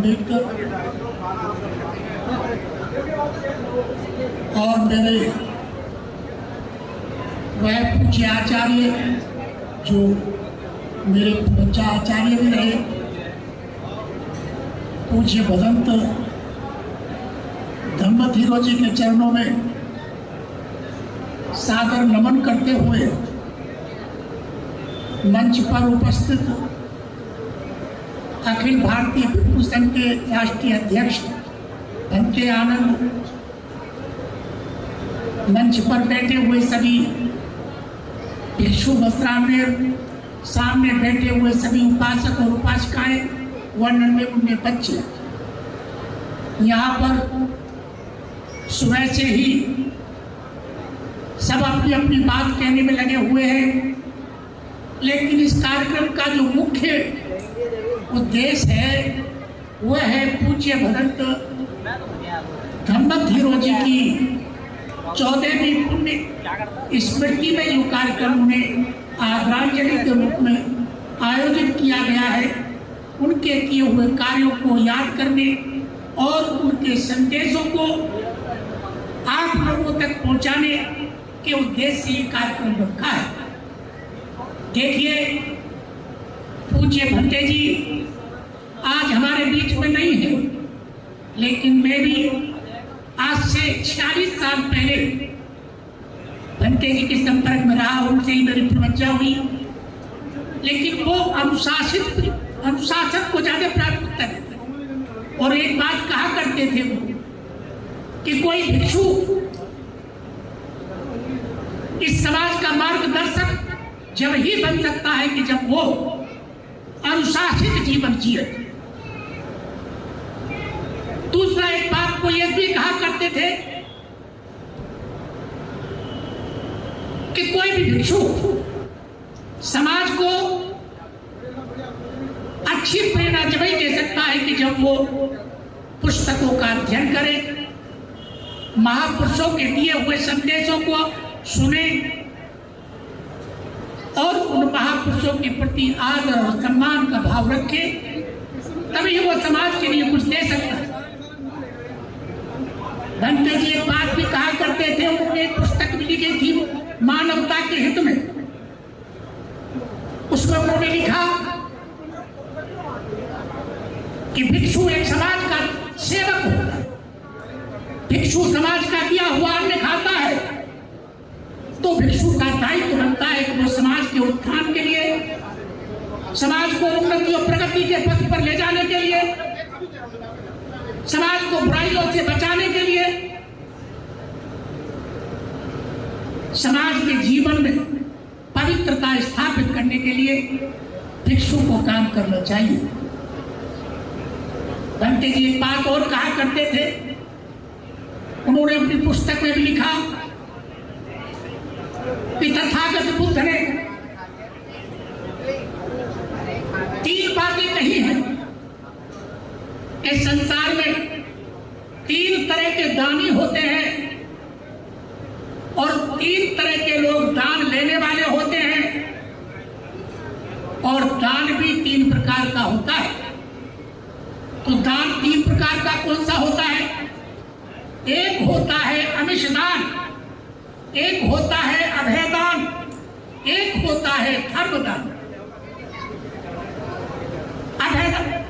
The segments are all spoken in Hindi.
अम्बेडकर और मेरे वह पूज्य आचार्य जो मेरे बच्चा आचार्य भी रहे, पूज्य भदंत धम्मधीरो जी के चरणों में सादर नमन करते हुए मंच पर उपस्थित अखिल भारतीय भिक्षु संघ के राष्ट्रीय अध्यक्ष भंते आनंद, मंच पर बैठे हुए सभी भिक्षु वस्त्रामेर, सामने बैठे हुए सभी उपासक और उपासिकाएं, वर्णन में उनके बच्चे, यहाँ पर सुबह से ही सब अपनी अपनी बात कहने में लगे हुए हैं, लेकिन इस कार्यक्रम का जो मुख्य उद्देश्य है वह है पूज्य भदंत धम्मधीरो जी की 14वीं पुण्य स्मृति में जो कार्यक्रम उन्हें आदरांजलि के रूप में आयोजित किया गया है, उनके किए हुए कार्यों को याद करने और उनके संदेशों को आप लोगों तक पहुंचाने के उद्देश्य से ये कार्यक्रम रखा है। देखिए, पूज्य भंते जी आज हमारे बीच में नहीं है, लेकिन मैं भी आज से 46 साल पहले भंते जी के संपर्क में रहा, उनसे ही मेरी प्रवज्जा हुई, लेकिन वो अनुशासन को ज्यादा प्राथमिकता देते और एक बात कहा करते थे वो कि कोई भिक्षु इस समाज का मार्गदर्शक जब ही बन सकता है कि जब वो अनुशासित जीवन जिए। दूसरा एक बात को यह भी कहा करते थे कि कोई भी भिक्षु समाज को अच्छी प्रेरणा जब ही दे सकता है कि जब वो पुस्तकों का अध्ययन करे, महापुरुषों के दिए हुए संदेशों को सुने और उन महापुरुषों के प्रति आदर और सम्मान का भाव रखे, तभी वो समाज के लिए कुछ दे सकता है। भंते जी एक बात भी कहा करते थे, उन्होंने एक पुस्तक भी लिखी थी मानवता के हित में, उसमें उन्होंने लिखा कि भिक्षु एक समाज का सेवक होता है, भिक्षु समाज का दिया हुआ अन्न खाता है, तो भिक्षु का दायित्व बनता है कि वो समाज के उत्थान के लिए, समाज को उन्नति और प्रगति के पथ पर ले जाने के लिए, समाज को बुराइयों से बचाने के लिए, समाज के जीवन में पवित्रता स्थापित करने के लिए भिक्षु को काम करना चाहिए। भंते जी एक बात और कहा करते थे, उन्होंने अपनी पुस्तक में भी लिखा कि तथागत बुद्ध ने 3 बातें कही हैं। इस संसार में 3 तरह के दानी होते हैं और 3 तरह के लोग दान लेने वाले होते हैं, और दान भी 3 प्रकार का होता है। तो दान 3 प्रकार का कौन सा होता है? एक होता है अमिष दान, एक होता है अभय दान, एक होता है धर्म दान। अभय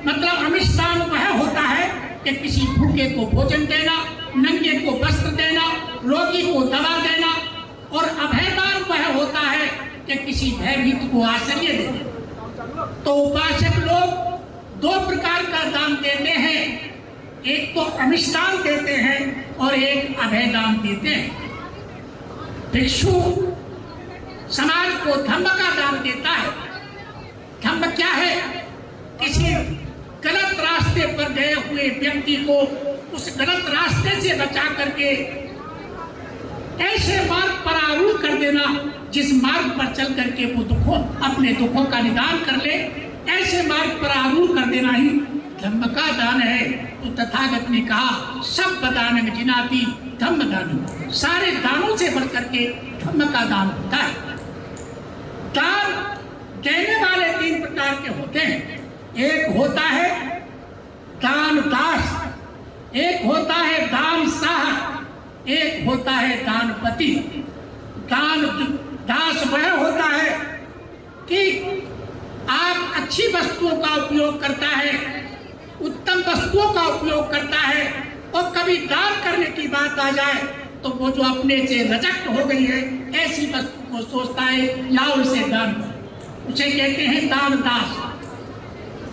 मतलब अमिष दान वह होता है कि किसी भूखे को भोजन देना, नंगे को वस्त्र देना, रोगी को दवा देना, और अभय दान वह होता है कि किसी भयभीत को आश्रय देना। तो उपासक लोग 2 प्रकार का दान देते हैं, एक तो अमिष दान देते हैं और एक अभय दान देते हैं। भिक्षु समाज को धम्म का दान देता है। धम्म क्या है? किसी गलत रास्ते पर गए हुए व्यक्ति को उस गलत रास्ते से बचा करके ऐसे मार्ग पर आरूढ़ कर देना जिस मार्ग पर चल करके वो अपने दुखों का निदान कर ले, ऐसे मार्ग पर आरूढ़ कर देना ही धम्म का दान है। तो तथागत ने कहा सब दान में जिनाती धम्म दान, सारे दानों से बढ़ करके धम्म का दान होता है। दान देने वाले 3 प्रकार के होते हैं। एक होता है दान दास, एक होता है दान साह, एक होता है दानपति। दान दास वह होता है कि आप अच्छी वस्तुओं का उपयोग करता है, उत्तम वस्तुओं का उपयोग करता है, और कभी दान करने की बात आ जाए तो वो जो अपने से रिजेक्ट हो गई है ऐसी वस्तु को सोचता है लाओ इसे दान दो, उसे कहते हैं दान दास।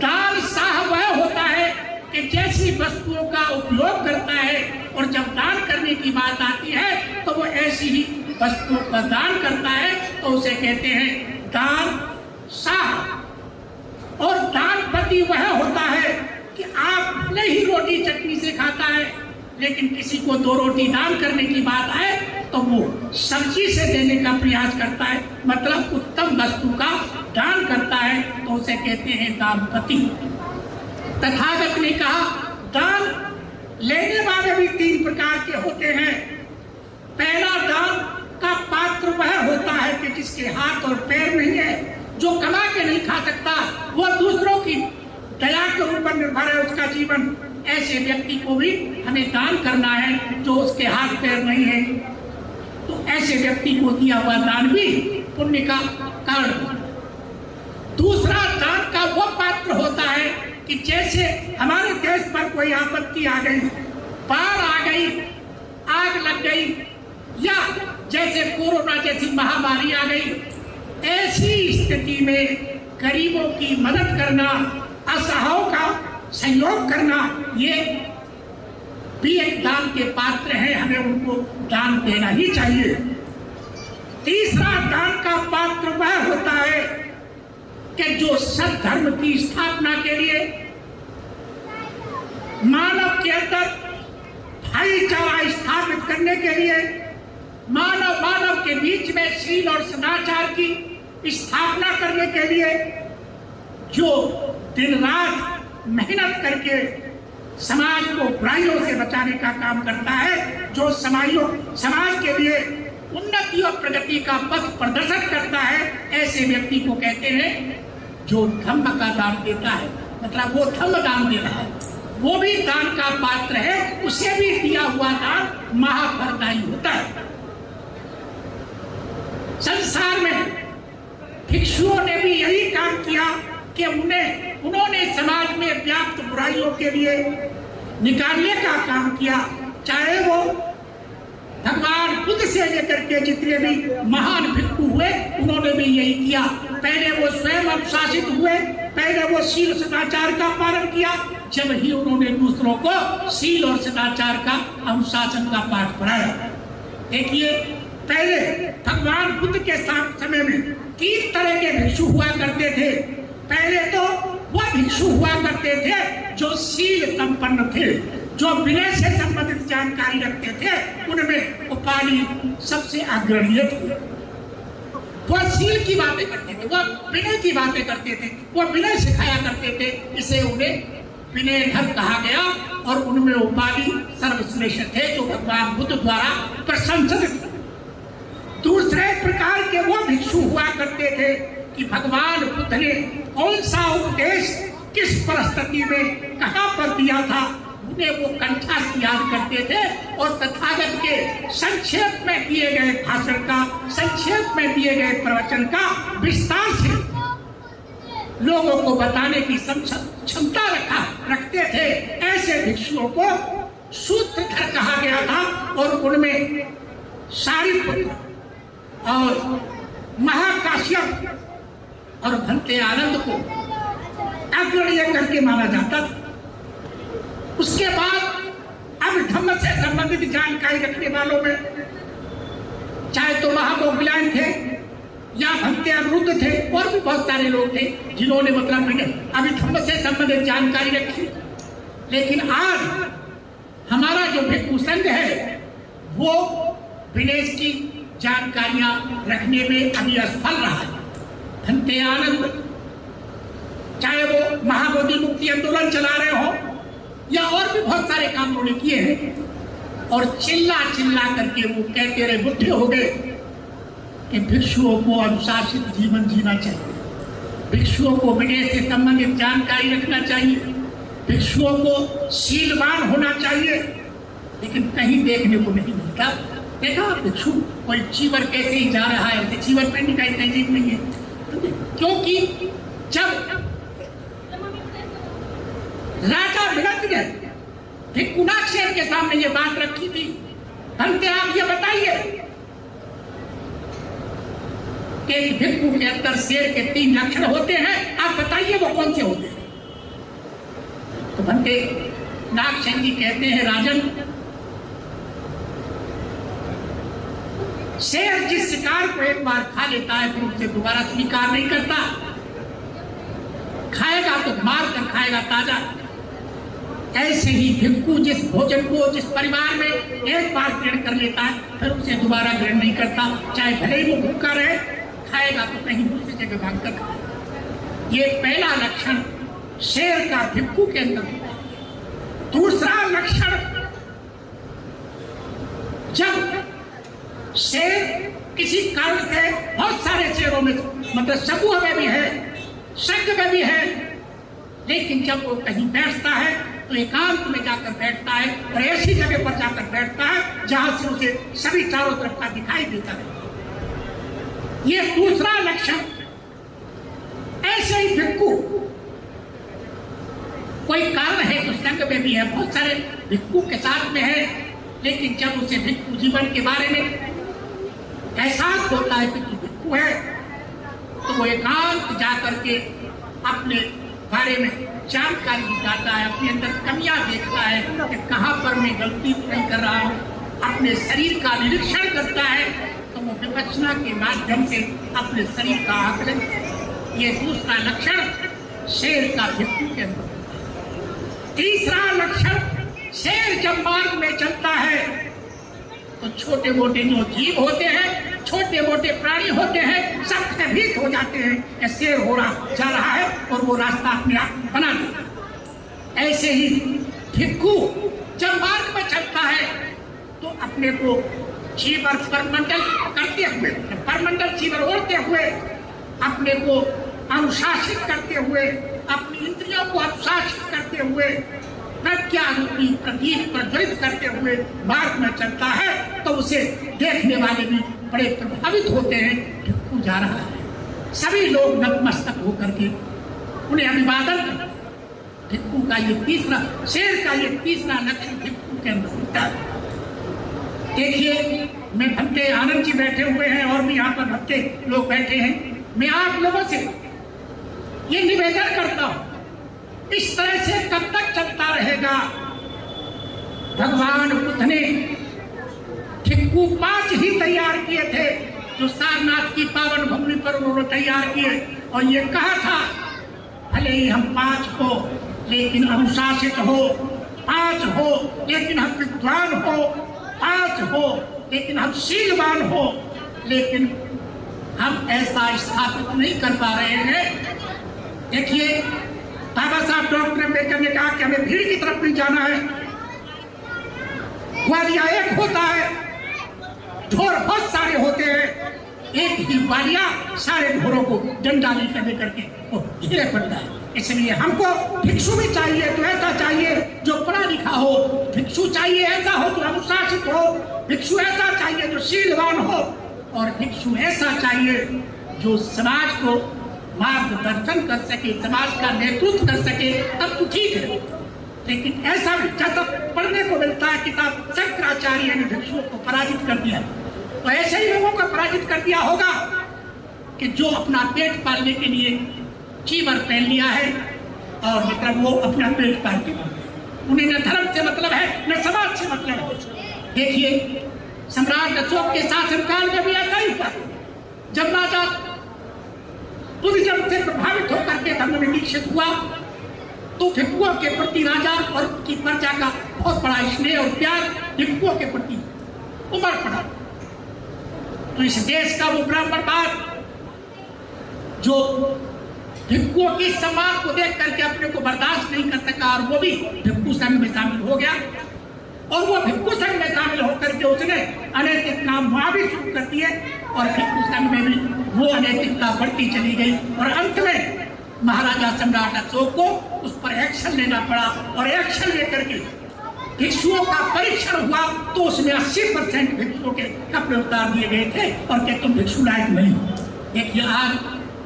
दान साह वह होता है कि जैसी वस्तुओं का उपयोग करता है और जब दान करने की बात आती है तो वो ऐसी ही वस्तुओं का दान करता है, तो उसे कहते हैं दान साह। और दानपति वह होता है कि आप भले ही रोटी चटनी से खाता है, लेकिन किसी को 2 रोटी दान करने की बात आए तो वो सब्जी से देने का प्रयास करता है, मतलब उत्तम वस्तु का दान करता है, तो उसे कहते हैं दानपति। तथागत ने कहा दान लेने वाले भी 3 प्रकार के होते हैं। पहला दान का पात्र वह होता है कि जिसके हाथ और पैर नहीं है, जो कमा के नहीं खा सकता, वो दूसरों की दया के ऊपर निर्भर है उसका जीवन, ऐसे व्यक्ति को भी हमें दान करना है जो उसके हाथ पैर नहीं है। तो ऐसे व्यक्ति को दिया हुआ दान भी पुण्य का कारण होता है। दूसरा दान का वो पात्र होता है कि जैसे हमारे देश पर कोई आपत्ति आ गई, बाढ़ आ गई, आग लग गई, या जैसे कोरोना जैसी महामारी आ गई, ऐसी स्थिति में गरीबों की मदद करना, असहायों का सहयोग करना, ये भी एक दान के पात्र है, हमें उनको दान देना ही चाहिए। तीसरा दान का पात्र वह होता है कि जो सद्धर्म की स्थापना के लिए, मानव के अंदर भाईचारा स्थापित करने के लिए, मानव के बीच में शील और सदाचार की स्थापना करने के लिए जो दिन रात मेहनत करके समाज को बुराइयों से बचाने का काम करता है, जो समाज के लिए उन्नति और प्रगति का पथ प्रदर्शित करता है, ऐसे व्यक्ति को कहते हैं जो धम्म का दान देता है, मतलब वो धम्म दान दे रहा है, वो भी दान का पात्र है, उसे भी दिया हुआ दान महाफलदायी होता है। संसार में भिक्षुओं ने भी यही काम किया कि उन्होंने समाज में व्याप्त बुराइयों के लिए निकालने का काम किया, चाहे वो भगवान बुद्ध से लेकर के जितने भी महान भिक्षु हुए उन्होंने भी यही किया। पहले वो स्वयं अनुशासित हुए, पहले वो शील सदाचार का पालन किया, जब ही उन्होंने दूसरों को शील और सदाचार का अनुशासन का पाठ पढ़ाया। देखिए, पहले भगवान बुद्ध के समय में 3 तरह के भिक्षु हुआ करते थे। पहले तो वह भिक्षु हुआ करते थे जो शील संपन्न थे, जो विनय से संबंधित जानकारी रखते थे, उनमें उपाली सबसे अग्रणीय थे। वह शील की बातें करते थे, वह विनय की बातें करते थे, वह विनय सिखाया करते थे, इसे उन्हें विनयधर कहा गया। और उनमें उपाली सर्वश्रेष्ठ थे जो भगवान बुद्ध द्वारा प्रशंसित थे। दूसरे प्रकार के वो भिक्षु हुआ करते थे कि भगवान बुद्ध ने कौन सा उपदेश किस परिस्थिति में कहां पर दिया था, उन्हें वो कंठस्थ याद करते थे और तथागत के संक्षेप में दिए गए भाषण का, संक्षेप में दिए गए प्रवचन का विस्तार से लोगों को बताने की क्षमता रखते थे। ऐसे भिक्षुओं को सूत्रधर कहा गया था। और उनमें सारिपुत्र और महाकाश्यप और भंते आनंद को अग्रणीय करके माना जाता था। उसके बाद अब धम्म से संबंधित जानकारी रखने वालों में चाहे तो महामोगलायन थे या भक्ति अनिरुद्ध थे, और भी बहुत सारे लोग थे जिन्होंने मतलब अभी धम्म से संबंधित जानकारी रखी। लेकिन आज हमारा जो भिक्षु संघ है वो विनय की जानकारियां रखने में अभी असफल रहा है। भंते आनंद चाहे वो महाबोधि मुक्ति आंदोलन चला रहे हो या और भी बहुत सारे काम उन्होंने किए हैं, और चिल्ला चिल्ला करके वो कहते रहे, बुद्धि हो गए कि भिक्षुओं को अनुशासित जीवन जीना चाहिए, भिक्षुओं को विनय से संबंधित जानकारी रखना चाहिए, भिक्षुओं को शीलवान होना चाहिए, लेकिन कहीं देखने को नहीं मिलता। देखा भिक्षु कोई चीवर कैसे ही जा रहा है, चीवर पहनने का तहजीब नहीं है, क्योंकि जब राजा भिड़ंत भिक्षुनाथ शेर के सामने ये बात रखी थी, भंते आप ये बताइए कि भिक्षु के अंदर शेर के 3 लक्षण होते हैं, आप बताइए वो कौन से होते हैं। तो भंते नागसेन जी कहते हैं, राजन, शेर जिस शिकार को एक बार खा लेता है फिर उसे दोबारा स्वीकार नहीं करता, खाएगा तो मार कर खाएगा ताजा। ऐसे ही भिक्षु जिस भोजन को जिस परिवार में एक बार ग्रहण कर लेता है फिर उसे दोबारा ग्रहण नहीं करता, चाहे भले ही वो भूखा रहे, खाएगा तो कहीं दूसरी जगह भाग कर खाएगा। ये पहला लक्षण शेर का भिक्षु के अंदर होता है। दूसरा लक्षण, जब शेर किसी कारण से, बहुत सारे शेरों में मतलब समूह में भी है, संघ में भी है, लेकिन जब वो कहीं बैठता है तो एकांत में जाकर बैठता है और ऐसी जगह पर जाकर बैठता है जहां से उसे सभी चारों तरफ का दिखाई देता है। ये दूसरा लक्षण। ऐसे ही भिक्षु कोई कारण है तो संघ में भी है, बहुत सारे भिक्षु के साथ में है, लेकिन जब उसे भिक्षु जीवन के बारे में एहसास होता है कि भिक्षु है तो वो एकांत जाकर के अपने बारे में जानकारी जुटाता है, अपने अंदर कमियां देखता है कि कहाँ पर मैं गलती नहीं कर रहा हूँ, अपने शरीर का निरीक्षण करता है, तो वो विपश्यना के माध्यम से अपने शरीर का आकलन। ये दूसरा लक्षण शेर का भिक्षु के अंदर। तीसरा लक्षण, शेर जब मार्ग में चलता है तो छोटे मोटे जो जीव होते हैं, छोटे मोटे प्राणी होते हैं, सब भयभीत हो जाते हैं कि शेर हो रहा जा रहा है और वो रास्ता अपने आप बना देता। ऐसे ही भिक्षु जब मार्ग में चलता है तो अपने को चीवर परमंडल करते हुए, परमंडल चीवर ओढ़ते हुए, अपने को अनुशासित करते हुए, अपनी इंद्रियों को अनुशासित करते हुए, प्रज्ञा रूपी प्रदीप प्रज्वलित करते हुए मार्ग में चलता है तो उसे देखने वाले भी बड़े प्रभावित होते हैं, भिक्षु जा रहा है। सभी लोग नतमस्तक होकर के उन्हें अभिवादन करते हैं। भिक्षु का ये तीसरा, शेर का ये तीसरा लक्षण भिक्षु के अंदर होता है। देखिए, मैं भक्ते आनंद जी बैठे हुए हैं और भी यहाँ पर भक्ते लोग बैठे हैं। मैं आप लोगों से ये निवेदन करता हूँ, इस तरह से कब तक चलता रहेगा। भगवान बुद्ध ने भिक्षु 5 ही तैयार किए थे जो सारनाथ की पावन भूमि पर उन्होंने तैयार किए, और ये कहा था भले ही हम 5 हो लेकिन अनुशासित हो, 5 हो लेकिन हम विद्वान हो, 5 हो लेकिन हम शीलवान हो, लेकिन हम ऐसा स्थापित नहीं कर पा रहे हैं। देखिए, बाबा साहब डॉक्टर अम्बेडकर ने कहा कि हमें भीड़ की तरफ नहीं जाना है। ग्वालिया एक होता है, ढोर बहुत सारे होते हैं, एक ही ग्वालिया सारे ढोरों को डंडा लेकर के घेरे पड़ता है। इसलिए हमको भिक्षु भी चाहिए तो ऐसा चाहिए जो पढ़ा लिखा हो, भिक्षु चाहिए ऐसा हो जो अनुशासित हो, भिक्षु ऐसा चाहिए जो शीलवान हो, और भिक्षु ऐसा चाहिए जो समाज को मार्गदर्शन कर सके, समाज का नेतृत्व कर सके, तब तो ठीक है। लेकिन ऐसा जैसा पढ़ने को मिलता है किताब, शंकराचार्य ने भिक्षुओं को पराजित कर दिया, तो ऐसे ही लोगों को पराजित कर दिया होगा कि जो अपना पेट पालने के लिए चीवर पहन लिया है और मतलब वो अपना पेट पालते हैं, उन्हें न धर्म से मतलब है न समाज से मतलब है। देखिए, सम्राट अशोक के शासनकाल में भी ऐसा ही हुआ। जब राजा बुद्धिज्म से प्रभावित होकर के धर्म में दीक्षित हुआ तो भिक्षुओं के प्रति राजा और उनकी प्रजा का बहुत बड़ा स्नेह और प्यार भिक्षुओं के प्रति उमड़ पड़ा। तो इस देश का वो ब्राह्मणवाद जो भिक्षुओं की सम्मान को देख करके अपने को बर्दाश्त नहीं कर सका और वो भी भिक्षु संघ में शामिल हो गया, और वो भिक्षु संघ में शामिल होकर के उसने अनैतिक काम वहां भी शुरू कर दिए और भिक्षु संघ में भी वो अनैतिकता बढ़ती चली गई, और अंत में महाराजा सम्राट अशोक को उस पर एक्शन लेना पड़ा और एक्शन लेकर के भिक्षुओं का परीक्षण हुआ तो उसमें 80% भिक्षुओं के कपड़े उतार दिए गए थे और क्या तुम भिक्षु लायक नहीं। देखिए आज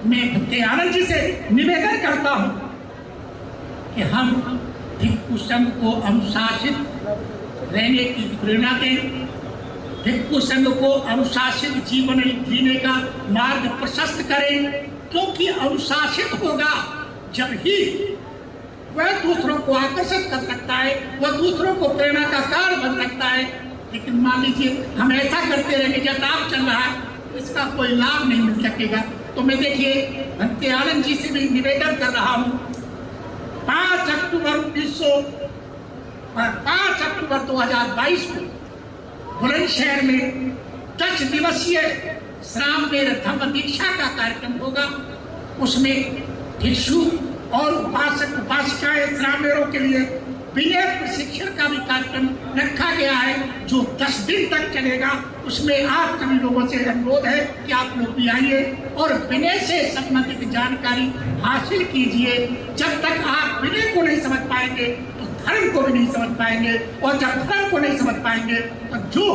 मैं भक्ति आनंद जी से निवेदन करता हूं कि हम भिक्षु संघ को अनुशासित रहने की प्रेरणा दें, भिक्षु संघ को अनुशासित जीवन जीने का मार्ग प्रशस्त करें, क्योंकि अनुशासित होगा जब ही वह दूसरों को आकर्षित कर सकता है, वह दूसरों को प्रेरणा का कारण बन सकता है। लेकिन मान लीजिए हम ऐसा करते रहेंगे जैसा आप चल रहा है, इसका कोई लाभ नहीं मिल सकेगा। तो मैं देखिए भक्ति आनंद जी से भी निवेदन कर रहा हूँ, 5 अक्टूबर 2022 को बुलंदशहर में 10 दिवसीय श्रामणेर धम्म दीक्षा का कार्यक्रम होगा। उसमें भिक्षु और उपासक उपासिकाएं श्रामणेरों के लिए विनय प्रशिक्षण का भी कार्यक्रम रखा गया है जो 10 दिन तक चलेगा। उसमें आप सभी लोगों से अनुरोध है कि आप लोग भी आइए और विनय से संबंधित जानकारी हासिल कीजिए। जब तक आप विनय को नहीं समझ पाएंगे तो धर्म को भी नहीं समझ पाएंगे, और जब धर्म को नहीं समझ पाएंगे तो जो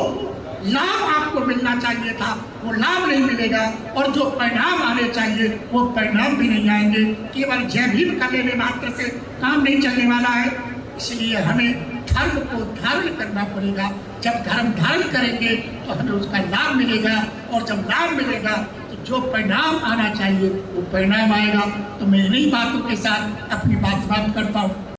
लाभ आपको मिलना चाहिए था वो लाभ नहीं मिलेगा, और जो परिणाम आने चाहिए वो परिणाम भी नहीं आएंगे। केवल जय भीम कर लेने मात्र से काम नहीं चलने वाला है, इसलिए हमें धर्म को धारण करना पड़ेगा। जब धर्म धारण करेंगे तो हमें उसका लाभ मिलेगा, और जब लाभ मिलेगा तो जो परिणाम आना चाहिए वो परिणाम आएगा। तो मैं इन्हीं बातों के साथ अपनी बात समाप्त करता हूँ।